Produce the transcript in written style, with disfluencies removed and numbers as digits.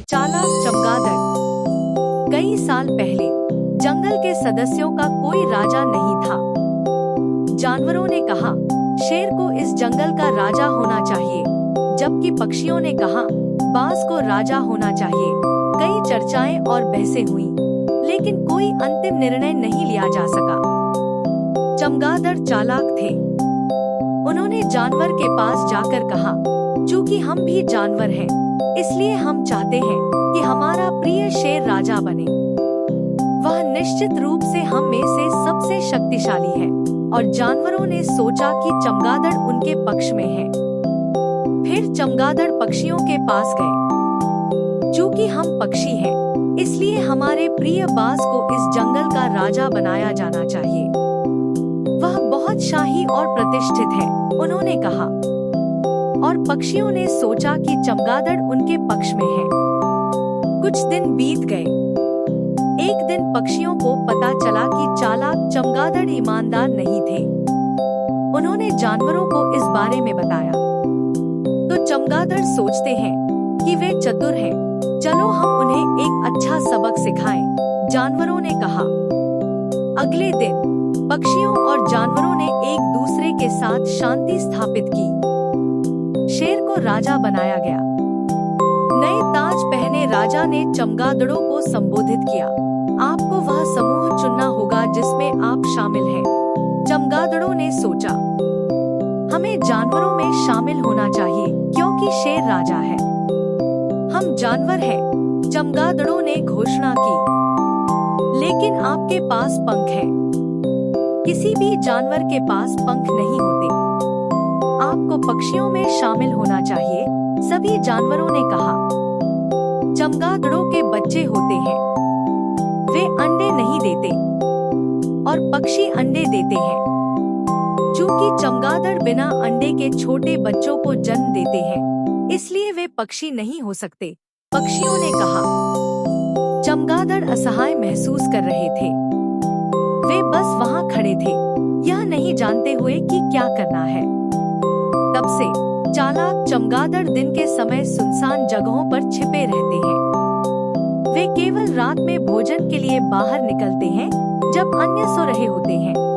चालाक चमगादड़। कई साल पहले जंगल के सदस्यों का कोई राजा नहीं था। जानवरों ने कहा शेर को इस जंगल का राजा होना चाहिए, जबकि पक्षियों ने कहा बाज को राजा होना चाहिए। कई चर्चाएं और बहसें हुईं, लेकिन कोई अंतिम निर्णय नहीं लिया जा सका। चमगादड़ चालाक थे। उन्होंने जानवर के पास जाकर कहा, चूंकि हम भी जानवर हैं, इसलिए हम चाहते हैं कि हमारा प्रिय शेर राजा बने। वह निश्चित रूप से हम में से सबसे शक्तिशाली है। और जानवरों ने सोचा कि चमगादड़ उनके पक्ष में है। फिर चमगादड़ पक्षियों के पास गए। चूंकि हम पक्षी हैं, इसलिए हमारे प्रिय बाज को इस जंगल का राजा बनाया जाना चाहिए। वह बहुत शाही और प्रतिष्ठित है, उन्होंने कहा। और पक्षियों ने सोचा कि चमगादड़ उनके पक्ष में है। कुछ दिन बीत गए। एक दिन पक्षियों को पता चला कि चालाक चमगादड़ ईमानदार नहीं थे। उन्होंने जानवरों को इस बारे में बताया। तो चमगादड़ सोचते हैं कि वे चतुर हैं, चलो हम उन्हें एक अच्छा सबक सिखाएं, जानवरों ने कहा। अगले दिन पक्षियों और जानवरों ने एक दूसरे के साथ शांति स्थापित की। शेर को राजा बनाया गया। नए ताज पहने राजा ने चमगादड़ों को संबोधित किया। आपको वह समूह चुनना होगा जिसमें आप शामिल हैं। चमगादड़ों ने सोचा, हमें जानवरों में शामिल होना चाहिए, क्योंकि शेर राजा है। हम जानवर हैं, चमगादड़ों ने घोषणा की। लेकिन आपके पास पंख हैं। किसी भी जानवर के पास पंख नहीं होते। आपको पक्षियों में शामिल होना चाहिए, सभी जानवरों ने कहा। चमगादड़ों के बच्चे होते हैं। वे अंडे नहीं देते और पक्षी अंडे देते हैं। चूंकि चमगादड़ बिना अंडे के छोटे बच्चों को जन्म देते हैं, इसलिए वे पक्षी नहीं हो सकते, पक्षियों ने कहा। चमगादड़ असहाय महसूस कर रहे थे। वे बस वहां खड़े थे, यह नहीं जानते हुए कि क्या करना है। तब से चालाक चमगादड़ दिन के समय सुनसान जगहों पर छिपे रहते हैं। वे केवल रात में भोजन के लिए बाहर निकलते हैं, जब अन्य सो रहे होते हैं।